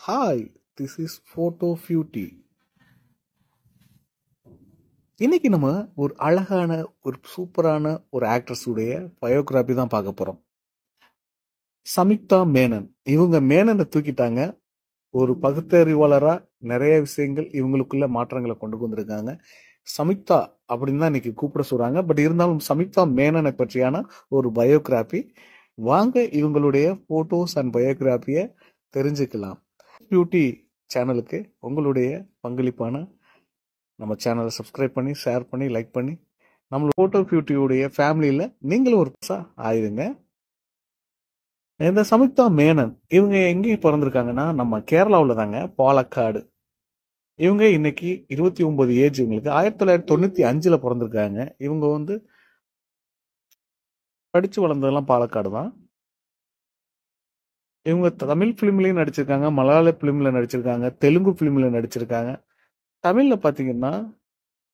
Hi, this is photo beauty. இன்னைக்கு நம்ம ஒரு அழகான ஒரு சூப்பரான ஒரு ஆக்ட்ரஸுடைய பயோகிராபி தான் பார்க்க போறோம். சமிக்தா மேனன். இவங்க மேனனை தூக்கிட்டாங்க. ஒரு பகுத்தறிவாளரா நிறைய விஷயங்கள் இவங்களுக்குள்ள மாற்றங்களை கொண்டு வந்திருக்காங்க. சமிக்தா அப்படின்னு தான் இன்னைக்கு கூப்பிட சொல்றாங்க. பட் இருந்தாலும் சமிக்தா மேனனை பற்றியான ஒரு பயோகிராபி. வாங்க இவங்களுடைய போட்டோஸ் அண்ட் பயோகிராபியை தெரிஞ்சுக்கலாம். பியூட்டி சேனலுக்கு உங்களுடைய பங்களிப்பான நம்ம சேனலை சப்ஸ்கிரைப் பண்ணி, ஷேர் பண்ணி, லைக் பண்ணி நம்மளோட ஃபோட்டோ பியூட்டியுடைய ஃபேமிலியில் நீங்களும் ஒரு ஆயிடுங்க. இந்த சமிக்தா மேனன் இவங்க எங்கேயும் பிறந்திருக்காங்கன்னா நம்ம கேரளாவில் தாங்க, பாலக்காடு. இவங்க இன்னைக்கு 29 ஏஜ். இவங்களுக்கு 1995 பிறந்திருக்காங்க. இவங்க படித்து வளர்ந்ததெல்லாம் பாலக்காடு தான். இவங்க தமிழ் ஃபிலிம்லையும் நடிச்சிருக்காங்க, மலையாள ஃபிலிமில் நடிச்சிருக்காங்க, தெலுங்கு ஃபிலிமில் நடிச்சிருக்காங்க. தமிழில் பார்த்தீங்கன்னா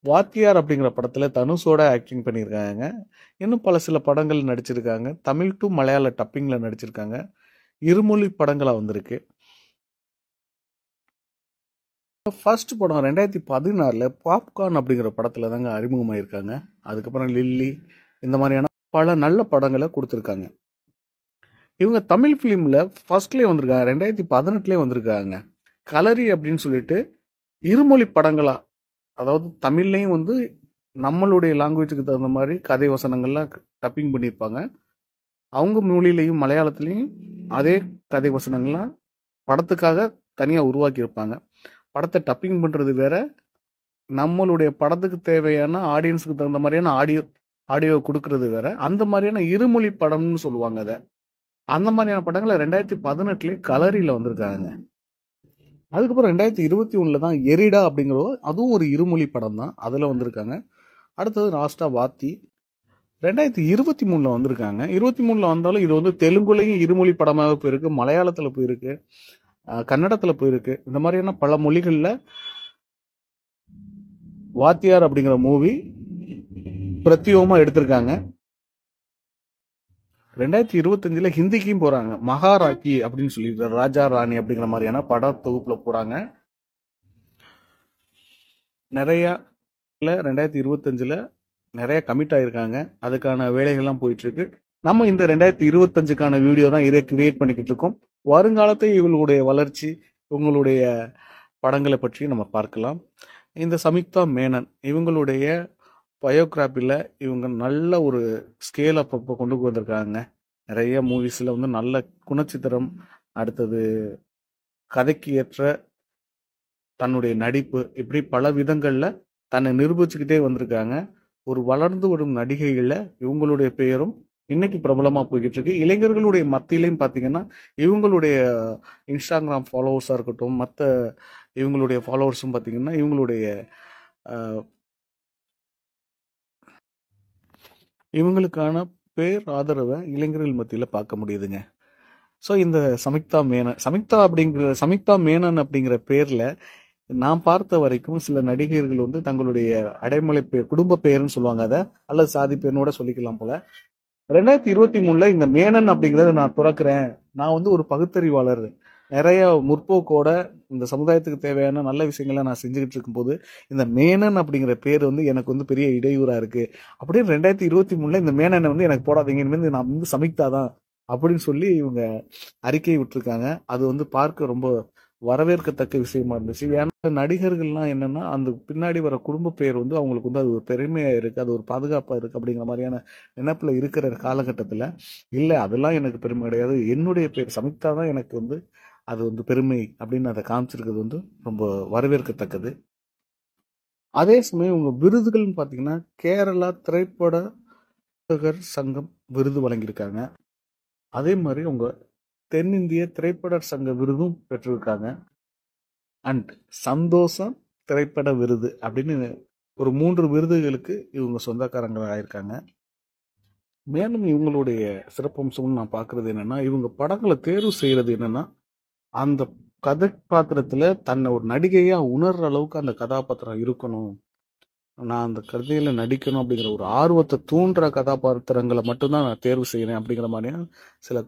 வாத்தியார் அப்படிங்கிற படத்தில் தனுஷோட ஆக்டிங் பண்ணியிருக்காங்க. இன்னும் சில படங்கள் நடிச்சிருக்காங்க. தமிழ் டு மலையாள டப்பிங்கில் நடிச்சிருக்காங்க. இருமொழி படங்களாக வந்திருக்கு. ஃபர்ஸ்ட் படம் 2016 பாப்கார்ன் அப்படிங்கிற படத்தில் தாங்க அறிமுகமாயிருக்காங்க. அதுக்கப்புறம் லில்லி, இந்த மாதிரியான பல நல்ல படங்களை கொடுத்துருக்காங்க. இவங்க தமிழ் ஃபிலிமில் ஃபர்ஸ்ட்லேயே வந்திருக்காங்க, 2018 வந்திருக்காங்க. கலரி அப்படின்னு சொல்லிட்டு இருமொழி படங்களா, அதாவது தமிழ்லையும் நம்மளுடைய லாங்குவேஜுக்கு தகுந்த மாதிரி கதை வசனங்கள்லாம் டப்பிங் பண்ணியிருப்பாங்க. அவங்க மொழியிலையும் மலையாளத்துலேயும் அதே கதை வசனங்கள்லாம் படத்துக்காக தனியாக உருவாக்கியிருப்பாங்க. படத்தை டப்பிங் பண்ணுறது வேற, நம்மளுடைய படத்துக்கு தேவையான ஆடியன்ஸுக்கு தகுந்த மாதிரியான ஆடியோ கொடுக்கறது வேற. அந்த மாதிரியான இருமொழி படம்னு சொல்லுவாங்க அதை. அந்த மாதிரியான படங்களை 2018 கலரியில் வந்திருக்காங்க. அதுக்கப்புறம் 2021 தான் எரிடா அப்படிங்கிறதோ, அதுவும் ஒரு இருமொழி படம் தான், அதில் வந்திருக்காங்க. அடுத்தது லாஸ்டா வாத்தி 2023 வந்திருக்காங்க. 23 வந்தாலும் இது தெலுங்குலையும் இருமொழி படமாக போயிருக்கு, மலையாளத்தில் போயிருக்கு, கன்னடத்தில் போயிருக்கு. இந்த மாதிரியான பல மொழிகளில் வாத்தியார் அப்படிங்கிற மூவி பிரத்யேகமாக எடுத்திருக்காங்க. 2025 ஹிந்திக்கும் போறாங்க. மகாராக்கி அப்படின்னு சொல்லிட்டு ராஜா ராணி அப்படிங்கிற மாதிரியான பட தொகுப்புல போறாங்க. நிறைய 2025 நிறைய கமிட் ஆயிருக்காங்க. அதுக்கான வேலைகள்லாம் போயிட்டு இருக்கு. நம்ம இந்த 2025க்கான வீடியோ தான் இதை கிரியேட் பண்ணிக்கிட்டு இருக்கோம். வருங்காலத்தை இவங்களுடைய வளர்ச்சி, உங்களுடைய படங்களை பற்றி நம்ம பார்க்கலாம். இந்த சமிக்தா மேனன் இவங்களுடைய பயோகிராபியில் இவங்க நல்ல ஒரு ஸ்கேல் அப்பப்போ கொண்டு வந்திருக்காங்க. நிறைய மூவிஸில் நல்ல குணச்சித்திரம், அடுத்தது கதைக்கு ஏற்ற தன்னுடைய நடிப்பு, இப்படி பல விதங்களில் தன்னை நிரூபிச்சுக்கிட்டே வந்திருக்காங்க. ஒரு வளர்ந்து வரும் நடிகைகளில் இவங்களுடைய பெயரும் இன்னைக்கு பிரபலமாக போய்கிட்டு இருக்கு. இளைஞர்களுடைய மத்தியிலையும் பார்த்தீங்கன்னா இவங்களுடைய இன்ஸ்டாகிராம் ஃபாலோவர்ஸாக இருக்கட்டும், மற்ற இவங்களுடைய ஃபாலோவர்ஸும் பார்த்தீங்கன்னா இவங்களுக்கான பேர் ஆதரவை இளைஞர்கள் மத்தியில் பார்க்க முடியுதுங்க. ஸோ இந்த சமிக்தா மேனன் அப்படிங்கிற பேரில் நான் பார்த்த வரைக்கும் சில நடிகர்கள் தங்களுடைய அடைமொழி பேர், குடும்ப பெயர்னு சொல்லுவாங்க அதை, அல்லது சாதி பேர்னோட சொல்லிக்கலாம் போல. 2023 இந்த மேனன் அப்படிங்கிறத நான் துறக்கிறேன். நான் ஒரு பகுத்தறிவாளர், நிறைய முற்போக்கோட இந்த சமுதாயத்துக்கு தேவையான நல்ல விஷயங்களை நான் செஞ்சுக்கிட்டு இருக்கும்போது இந்த மேனன் அப்படிங்கிற பேர் எனக்கு பெரிய இடையூறா இருக்கு அப்படின்னு 2023 இந்த மேனனை எனக்கு போடாதீங்க, இனிமேல் நான் சமிக்தா தான் அப்படின்னு சொல்லி இவங்க அறிக்கை விட்டுருக்காங்க. அது பார்க்க ரொம்ப வரவேற்கத்தக்க விஷயமா இருந்துச்சு. ஏன்னா நடிகர்கள்லாம் என்னன்னா அந்த பின்னாடி வர குடும்ப பெயர் அவங்களுக்கு அது ஒரு பெருமையா இருக்கு, அது ஒரு பாதுகாப்பா இருக்கு அப்படிங்கிற மாதிரியான நினைப்புல இருக்கிற காலகட்டத்துல இல்லை, அதெல்லாம் எனக்கு பெருமை கிடையாது, என்னுடைய பேர் சமிக்தா தான் எனக்கு அது பெருமை அப்படின்னு அதை காமிச்சிருக்கிறது ரொம்ப வரவேற்கத்தக்கது. அதே சமயம் உங்க விருதுகள்னு பார்த்தீங்கன்னா கேரளா திரைப்பட சங்கம் விருது வழங்கியிருக்காங்க. அதே மாதிரி உங்க தென்னிந்திய திரைப்பட சங்க விருதும் பெற்றிருக்காங்க. அண்ட் சந்தோஷம் திரைப்பட விருது அப்படின்னு ஒரு 3 விருதுகளுக்கு இவங்க சொந்தக்காரங்களாக ஆயிருக்காங்க. மேலும் இவங்களுடைய சிறப்பம்சம்னு நான் பார்க்கறது என்னன்னா, இவங்க படங்களை தேர்வு செய்யறது என்னன்னா, அந்த கதாபாத்திரத்துல தன்னை ஒரு நடிகையா உணர்ற அளவுக்கு அந்த கதாபாத்திரம் இருக்கணும், நான் அந்த கதையில நடிக்கணும் அப்படிங்கிற ஒரு ஆர்வத்தை தூண்டுற கதாபாத்திரங்களை மட்டும்தான் நான் தேர்வு செய்யறேன் அப்படிங்கிற மாதிரியான சில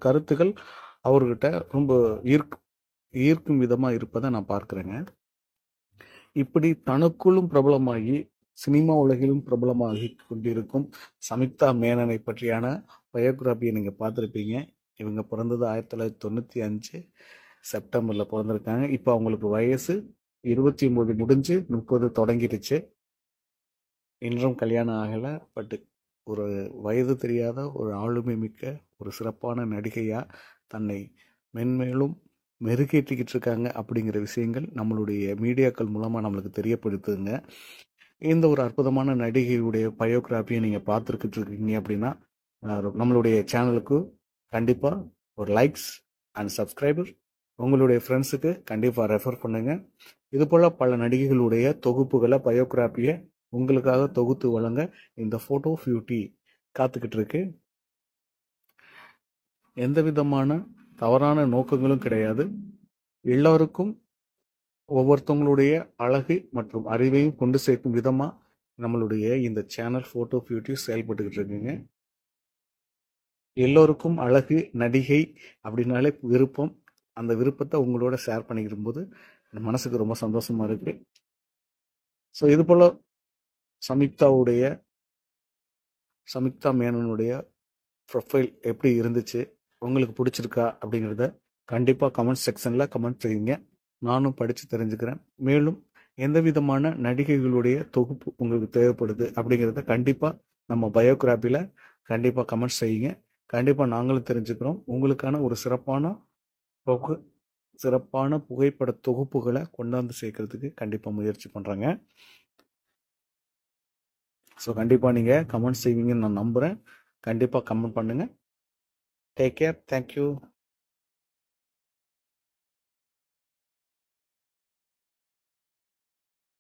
கருத்துக்கள் அவர்கிட்ட ரொம்ப ஈர்க்கும் விதமாக இருப்பதை நான் பார்க்குறேங்க. இப்படி தனக்குள்ளும் பிரபலமாகி சினிமா உலகிலும் பிரபலமாகி கொண்டிருக்கும் சமிக்தா மேனனை பற்றியான பயோகிராபியை நீங்கள் பார்த்துருப்பீங்க. இவங்க பிறந்தது 1995 செப்டம்பரில் பிறந்திருக்காங்க. இப்போ அவங்களுக்கு வயசு 29 முடிஞ்சு 30 தொடங்கிடுச்சு. இன்றும் கல்யாணம் ஆகலை. பட் ஒரு வயது தெரியாத ஒரு ஆளுமை மிக்க ஒரு சிறப்பான நடிகையாக தன்னை மென்மேலும் மெருகேற்றிக்கிட்டு இருக்காங்க அப்படிங்கிற விஷயங்கள் நம்மளுடைய மீடியாக்கள் மூலமாக நம்மளுக்கு தெரியப்படுத்துங்க. இந்த ஒரு அற்புதமான நடிகையுடைய பயோகிராஃபியை நீங்கள் பார்த்துருக்கிட்டு இருக்கீங்க அப்படின்னா நம்மளுடைய சேனலுக்கு கண்டிப்பாக ஒரு லைக்ஸ் அண்ட் சப்ஸ்கிரைபர் உங்களுடைய ஃப்ரெண்ட்ஸுக்கு கண்டிப்பாக ரெஃபர் பண்ணுங்கள். இதுபோல் பல நடிகைகளுடைய தொகுப்புகளை பயோகிராஃபியை உங்களுக்காக தொகுத்து வழங்க இந்த ஃபோட்டோ பியூட்டி காத்துக்கிட்டு இருக்கு. எந்த விதமான தவறான நோக்கங்களும் கிடையாது. எல்லோருக்கும் ஒவ்வொருத்தவங்களுடைய அழகு மற்றும் அறிவையும் கொண்டு சேர்க்கும் விதமாக நம்மளுடைய இந்த சேனல் ஃபோட்டோ பியூட்டி செயல்பட்டுக்கிட்டு இருக்குங்க. எல்லோருக்கும் அழகு நடிகை அப்படின்னாலே விருப்பம். அந்த விருப்பத்தை உங்களோட ஷேர் பண்ணிக்கிடும் போது மனசுக்கு ரொம்ப சந்தோஷமா இருக்கு. ஸோ இது போல் சமிக்தா மேனனுடைய ப்ரொஃபைல் எப்படி இருந்துச்சு, உங்களுக்கு பிடிச்சிருக்கா அப்படிங்கிறத கண்டிப்பாக கமெண்ட் செக்ஷனில் கமெண்ட் செய்யுங்க. நானும் படித்து தெரிஞ்சுக்கிறேன். மேலும் எந்த விதமான நடிகைகளுடைய தொகுப்பு உங்களுக்கு தேவைப்படுது அப்படிங்கிறத கண்டிப்பாக நம்ம பயோகிராஃபியில் கண்டிப்பாக கமெண்ட் செய்யுங்க. கண்டிப்பாக நாங்களும் தெரிஞ்சுக்கிறோம். உங்களுக்கான ஒரு சிறப்பான புகைப்பட தொகுப்புகளை கொண்டாந்து சேர்க்கறதுக்கு கண்டிப்பாக முயற்சி பண்ணுறாங்க. ஸோ கண்டிப்பாக நீங்கள் கமெண்ட் செய்வீங்கன்னு நான் நம்புகிறேன். கண்டிப்பாக கமெண்ட் பண்ணுங்கள். Take care. தேங்க்யூ.